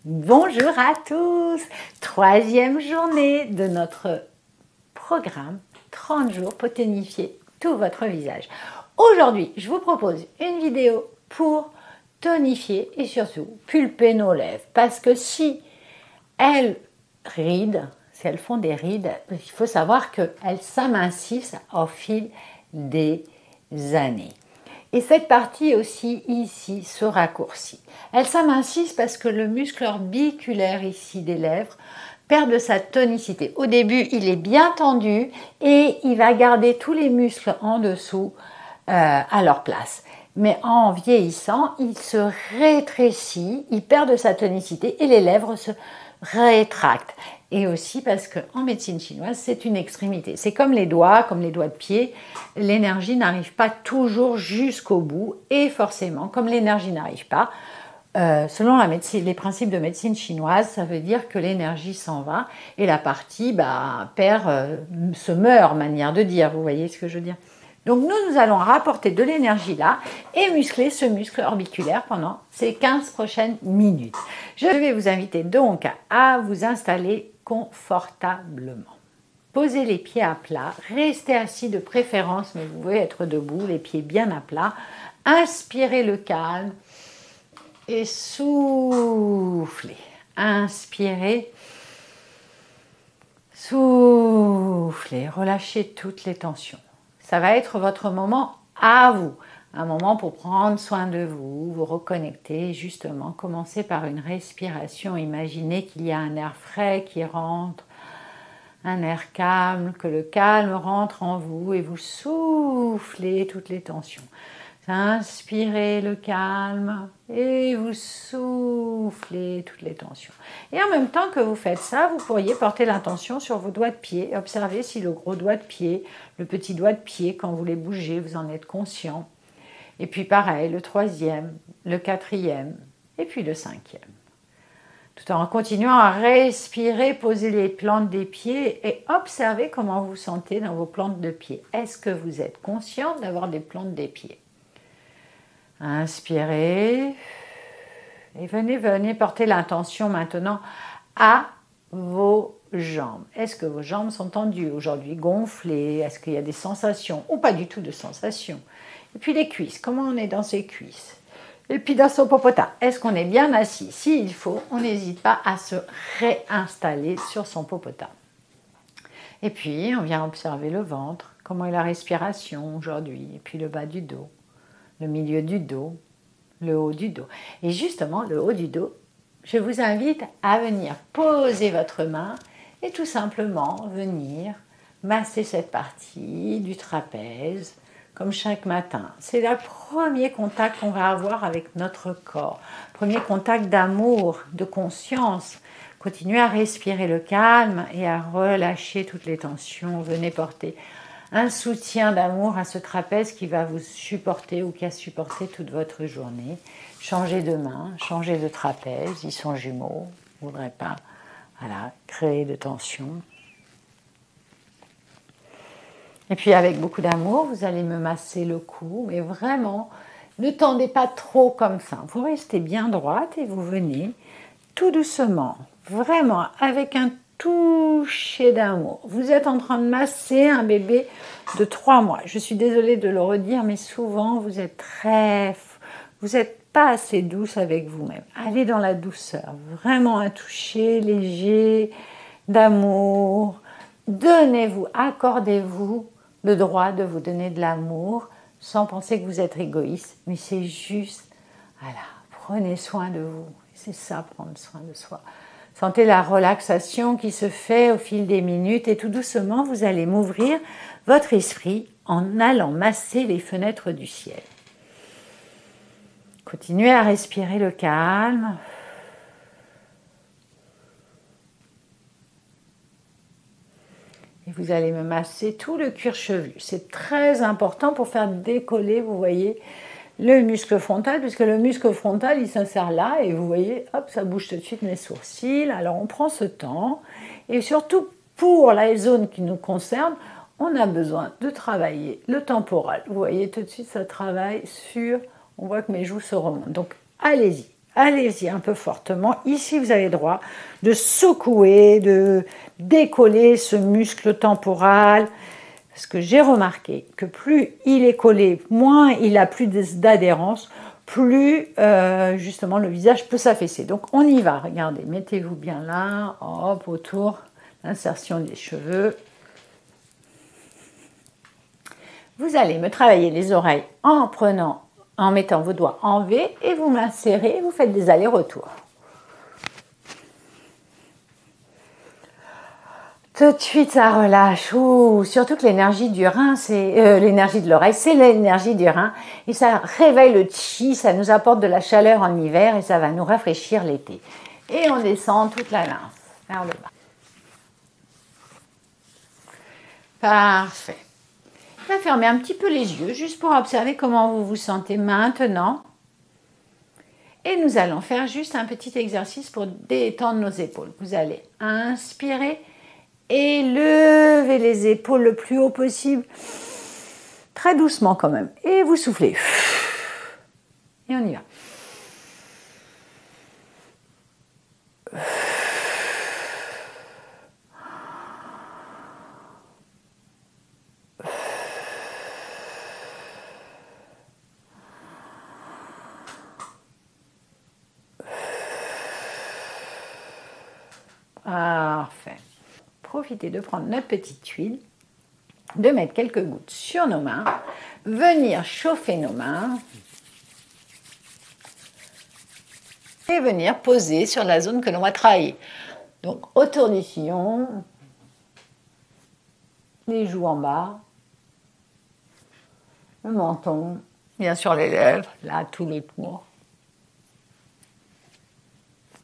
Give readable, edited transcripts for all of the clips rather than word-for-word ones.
Bonjour à tous, troisième journée de notre programme 30 jours pour tonifier tout votre visage. Aujourd'hui, je vous propose une vidéo pour tonifier et surtout pulper nos lèvres. Parce que si elles rident, si elles font des rides, il faut savoir qu'elles s'amincissent au fil des années. Et cette partie aussi ici se raccourcit. Elle s'amincissent parce que le muscle orbiculaire ici des lèvres perd de sa tonicité. Au début, il est bien tendu et il va garder tous les muscles en dessous à leur place. Mais en vieillissant, il se rétrécit, il perd de sa tonicité et les lèvres se rétractent. Et aussi parce qu'en médecine chinoise, c'est une extrémité. C'est comme les doigts de pied. L'énergie n'arrive pas toujours jusqu'au bout. Et forcément, comme l'énergie n'arrive pas, selon les principes de médecine chinoise, ça veut dire que l'énergie s'en va et la partie se meurt, manière de dire. Vous voyez ce que je veux dire? Donc nous allons rapporter de l'énergie là et muscler ce muscle orbiculaire pendant ces 15 prochaines minutes. Je vais vous inviter donc à vous installer confortablement. Posez les pieds à plat, restez assis de préférence, mais vous pouvez être debout, les pieds bien à plat. Inspirez le calme et soufflez. Inspirez, soufflez, relâchez toutes les tensions. Ça va être votre moment à vous, un moment pour prendre soin de vous, vous reconnecter, justement, commencez par une respiration, imaginez qu'il y a un air frais qui rentre, un air calme, que le calme rentre en vous et vous soufflez toutes les tensions. Inspirez le calme et vous soufflez toutes les tensions. Et en même temps que vous faites ça, vous pourriez porter l'intention sur vos doigts de pied. Observez si le gros doigt de pied, le petit doigt de pied, quand vous les bougez, vous en êtes conscient. Et puis pareil, le troisième, le quatrième et puis le cinquième. Tout en continuant à respirer, posez les plantes des pieds et observez comment vous vous sentez dans vos plantes de pied. Est-ce que vous êtes conscient d'avoir des plantes des pieds? Inspirez et venez porter l'intention maintenant à vos jambes. Est-ce que vos jambes sont tendues aujourd'hui, gonflées? Est-ce qu'il y a des sensations ou pas du tout de sensations? Et puis les cuisses, comment on est dans ces cuisses? Et puis dans son popotin, est-ce qu'on est bien assis? S'il faut, on n'hésite pas à se réinstaller sur son popotin. Et puis on vient observer le ventre, comment est la respiration aujourd'hui, et puis le bas du dos, le milieu du dos, le haut du dos. Et justement, le haut du dos, je vous invite à venir poser votre main et tout simplement venir masser cette partie du trapèze, comme chaque matin. C'est le premier contact qu'on va avoir avec notre corps. Premier contact d'amour, de conscience. Continuez à respirer le calme et à relâcher toutes les tensions. Venez porter un soutien d'amour à ce trapèze qui va vous supporter ou qui a supporté toute votre journée. Changez de main, changez de trapèze, ils sont jumeaux, vous ne voudrez pas créer de tension. Et puis avec beaucoup d'amour, vous allez me masser le cou, mais vraiment, ne tendez pas trop comme ça. Vous restez bien droite et vous venez tout doucement, vraiment avec un toucher d'amour. Vous êtes en train de masser un bébé de 3 mois. Je suis désolée de le redire, mais souvent vous n'êtes pas assez douce avec vous-même. Allez dans la douceur, vraiment un toucher léger d'amour. Donnez-vous, accordez-vous le droit de vous donner de l'amour sans penser que vous êtes égoïste, mais c'est juste, prenez soin de vous. C'est ça, prendre soin de soi. Sentez la relaxation qui se fait au fil des minutes et tout doucement, vous allez m'ouvrir votre esprit en allant masser les fenêtres du ciel. Continuez à respirer le calme. Et vous allez me masser tout le cuir chevelu. C'est très important pour faire décoller, vous voyez, le muscle frontal, puisque le muscle frontal, il s'insère là, et vous voyez, hop, ça bouge tout de suite mes sourcils. Alors, on prend ce temps, et surtout, pour la zone qui nous concerne, on a besoin de travailler le temporal. Vous voyez, tout de suite, ça travaille sur, on voit que mes joues se remontent. Donc, allez-y, allez-y un peu fortement. Ici, vous avez le droit de secouer, de décoller ce muscle temporal. Parce que j'ai remarqué que plus il est collé, moins il a plus d'adhérence, plus justement le visage peut s'affaisser. Donc on y va, regardez, mettez-vous bien là, hop, autour, l'insertion des cheveux. Vous allez me travailler les oreilles en mettant vos doigts en V et vous m'insérez, vous faites des allers-retours. Tout de suite, ça relâche. Ouh, surtout que l'énergie du rein, c'est l'énergie de l'oreille, c'est l'énergie du rein. Et ça réveille le chi, ça nous apporte de la chaleur en hiver et ça va nous rafraîchir l'été. Et on descend toute la lymphe vers le bas. Parfait. On va fermer un petit peu les yeux, juste pour observer comment vous vous sentez maintenant. Et nous allons faire juste un petit exercice pour détendre nos épaules. Vous allez inspirer et levez les épaules le plus haut possible, très doucement quand même. Et vous soufflez. Et on y va. Parfait. Profitez de prendre notre petite huile, de mettre quelques gouttes sur nos mains, venir chauffer nos mains et venir poser sur la zone que l'on va travailler. Donc autour du sillon, les joues en bas, le menton, bien sûr les lèvres, là tout le tour.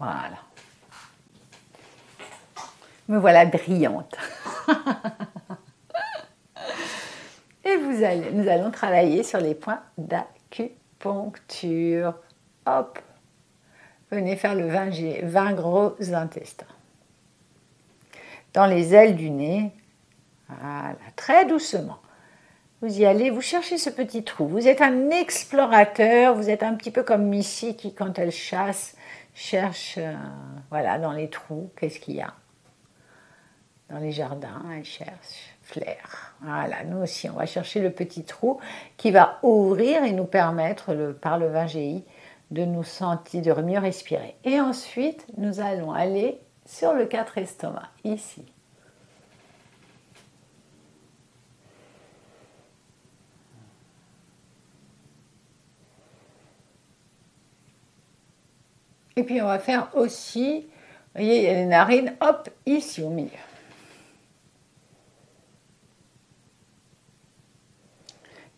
Voilà. Me voilà brillante. Et nous allons travailler sur les points d'acupuncture. Hop. Venez faire le 20 gros intestins. Dans les ailes du nez. Voilà, très doucement. Vous y allez, vous cherchez ce petit trou. Vous êtes un explorateur, vous êtes un petit peu comme Missy qui, quand elle chasse, cherche voilà, dans les trous, qu'est-ce qu'il y a. Dans les jardins, elle cherche flair. Voilà, nous aussi, on va chercher le petit trou qui va ouvrir et nous permettre, par le 20 GI, de nous sentir, de mieux respirer. Et ensuite, nous allons aller sur le 4 estomac, ici. Et puis, on va faire aussi, vous voyez, il y a les narines, hop, ici au milieu.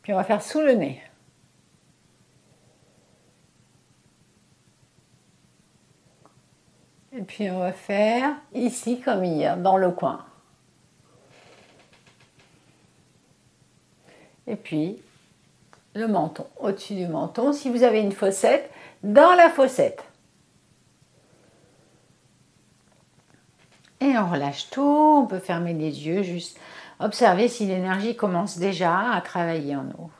Puis on va faire sous le nez. Et puis on va faire ici comme hier, dans le coin. Et puis le menton, au-dessus du menton. Si vous avez une fossette, dans la fossette. Et on relâche tout, on peut fermer les yeux, juste observer si l'énergie commence déjà à travailler en nous.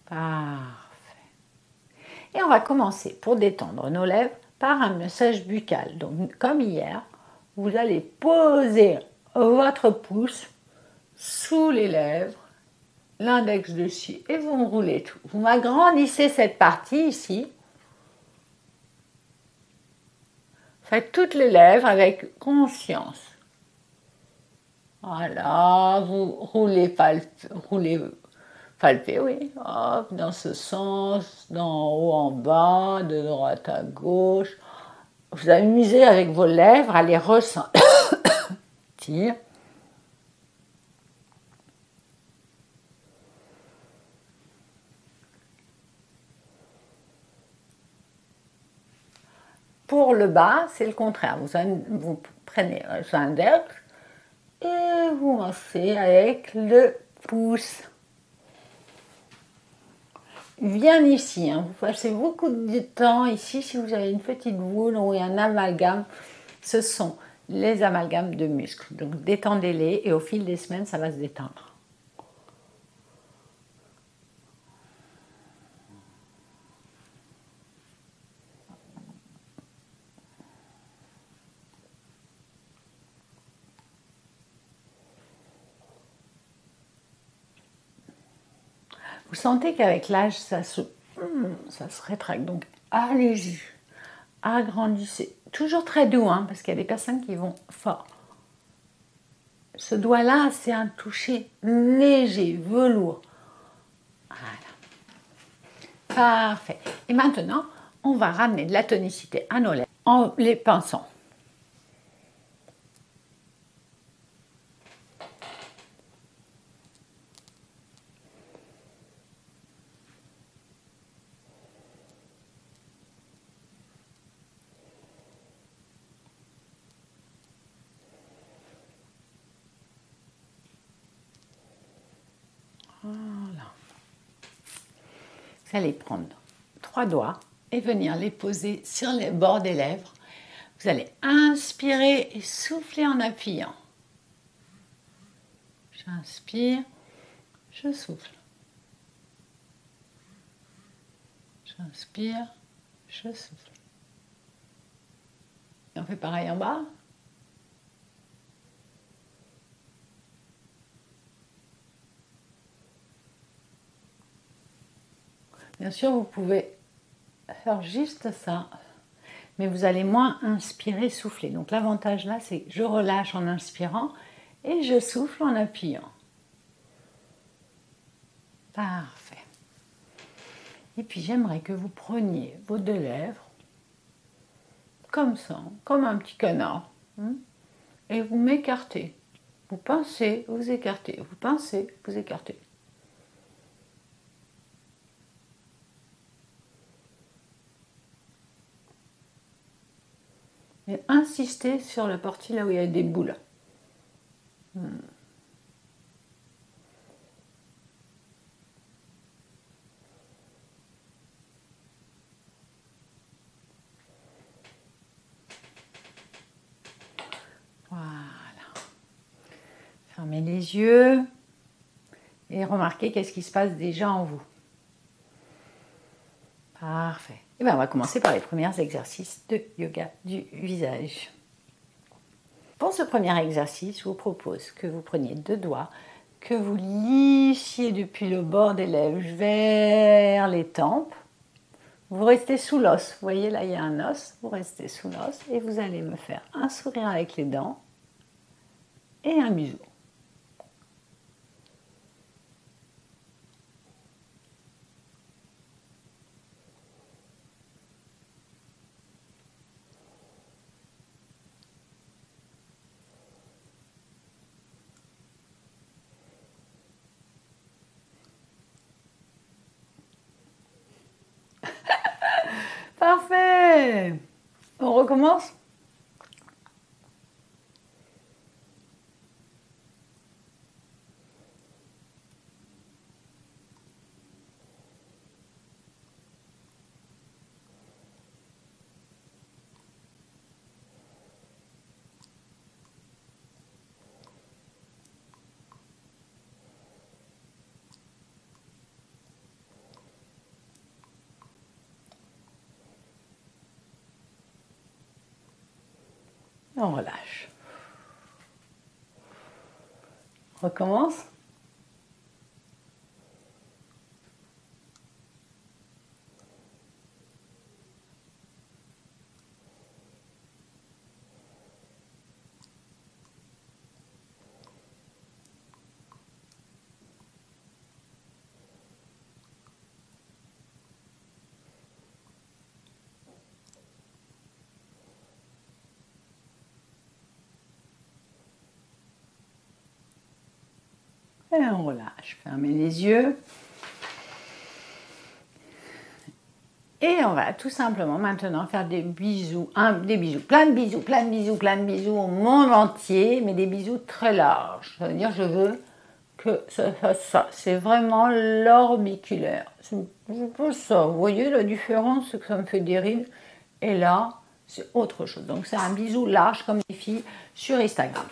Parfait. Et on va commencer pour détendre nos lèvres par un massage buccal. Donc comme hier, vous allez poser votre pouce sous les lèvres, l'index dessus et vous enroulez tout. Vous m'agrandissez cette partie ici. Faites toutes les lèvres avec conscience. Voilà, vous roulez, palpez, oui, hop, dans ce sens, d'en haut en bas, de droite à gauche. Vous amusez avec vos lèvres à les ressentir. Pour le bas, c'est le contraire. Vous prenez l'index et vous massez avec le pouce. Bien ici, hein. Vous passez beaucoup de temps ici. Si vous avez une petite boule ou un amalgame, ce sont les amalgames de muscles. Donc détendez-les et au fil des semaines, ça va se détendre. Vous sentez qu'avec l'âge, ça se rétracte. Donc, allez-y, agrandissez. Toujours très doux, hein, parce qu'il y a des personnes qui vont fort. Ce doigt-là, c'est un toucher léger, velours. Voilà. Parfait. Et maintenant, on va ramener de la tonicité à nos lèvres en les pinçant. Voilà. Vous allez prendre 3 doigts et venir les poser sur les bords des lèvres. Vous allez inspirer et souffler en appuyant. J'inspire, je souffle. J'inspire, je souffle. Et on fait pareil en bas. Bien sûr, vous pouvez faire juste ça, mais vous allez moins inspirer, souffler. Donc l'avantage là, c'est que je relâche en inspirant et je souffle en appuyant. Parfait. Et puis j'aimerais que vous preniez vos 2 lèvres, comme ça, comme un petit canard, et vous m'écartez. Vous pincez, vous écartez, vous pincez, vous écartez. Et insistez sur la partie là où il y a des boules. Voilà. Fermez les yeux et remarquez qu'est-ce qui se passe déjà en vous. Parfait. Et bien on va commencer par les premiers exercices de yoga du visage. Pour ce premier exercice, je vous propose que vous preniez 2 doigts, que vous lissiez depuis le bord des lèvres vers les tempes. Vous restez sous l'os. Vous voyez, là, il y a un os. Vous restez sous l'os et vous allez me faire un sourire avec les dents et un bisou. Parfait! On recommence? On relâche. On recommence? Et on relâche. Fermez les yeux. Et on va tout simplement maintenant faire des bisous, plein de bisous, plein de bisous, plein de bisous au monde entier, mais des bisous très larges. Ça veut dire je veux que ça fasse ça. C'est vraiment l'orbiculaire. C'est pas ça. Vous voyez la différence, c'est que ça me fait des rides. Et là, c'est autre chose. Donc c'est un bisou large comme les filles sur Instagram.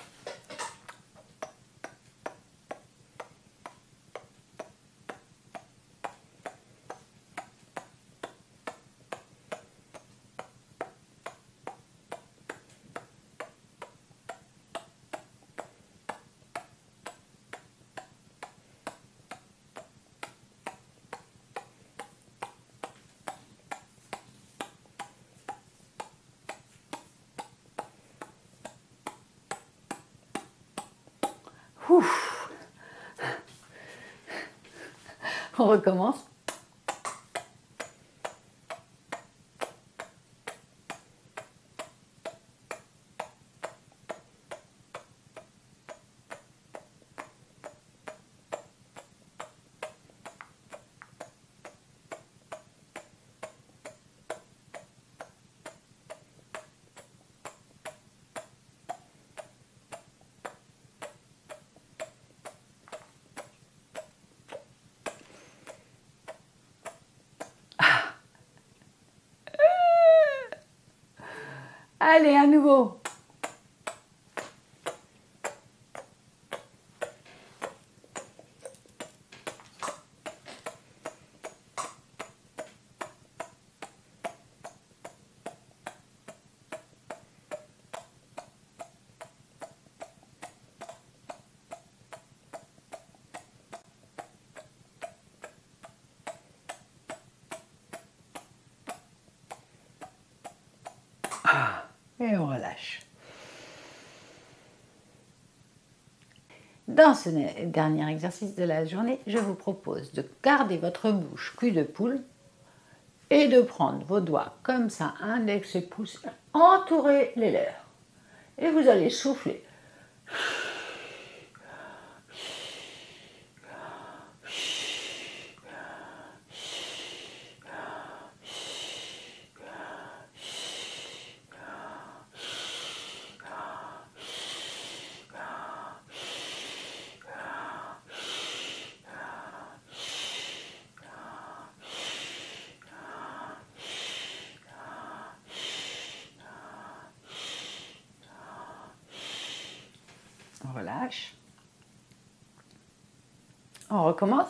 Ouf. On recommence. Allez, à nouveau. Et on relâche. Dans ce dernier exercice de la journée, je vous propose de garder votre bouche cul de poule et de prendre vos doigts comme ça, index et pouce, entourer les lèvres. Et vous allez souffler. On relâche. On recommence.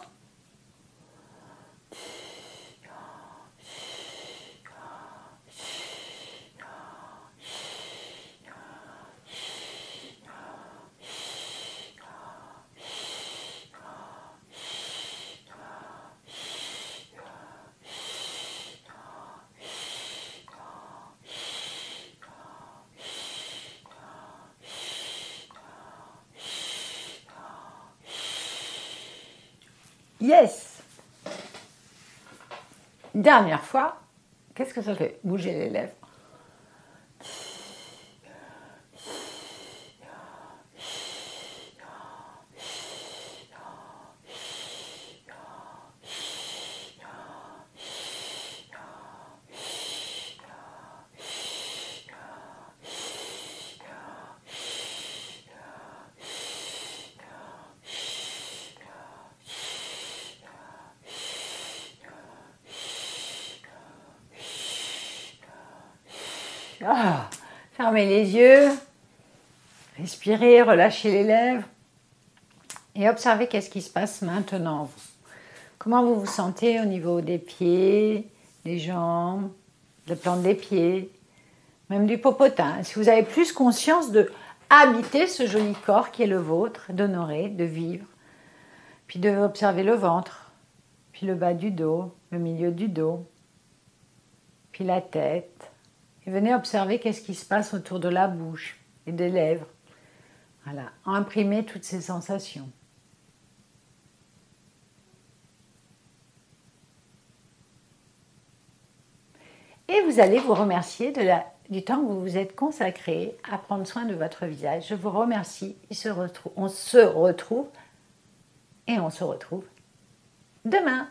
Yes! Dernière fois, qu'est-ce que ça fait? Bouger les lèvres. Ah, fermez les yeux, respirez, relâchez les lèvres et observez qu'est-ce qui se passe maintenant. Comment vous vous sentez au niveau des pieds, des jambes, de la plante des pieds, même du popotin. Si vous avez plus conscience de habiter ce joli corps qui est le vôtre, d'honorer, de vivre, puis de observer le ventre, puis le bas du dos, le milieu du dos, puis la tête. Et venez observer qu'est-ce qui se passe autour de la bouche et des lèvres. Voilà, imprimez toutes ces sensations. Et vous allez vous remercier du temps que vous vous êtes consacré à prendre soin de votre visage. Je vous remercie. On se retrouve demain.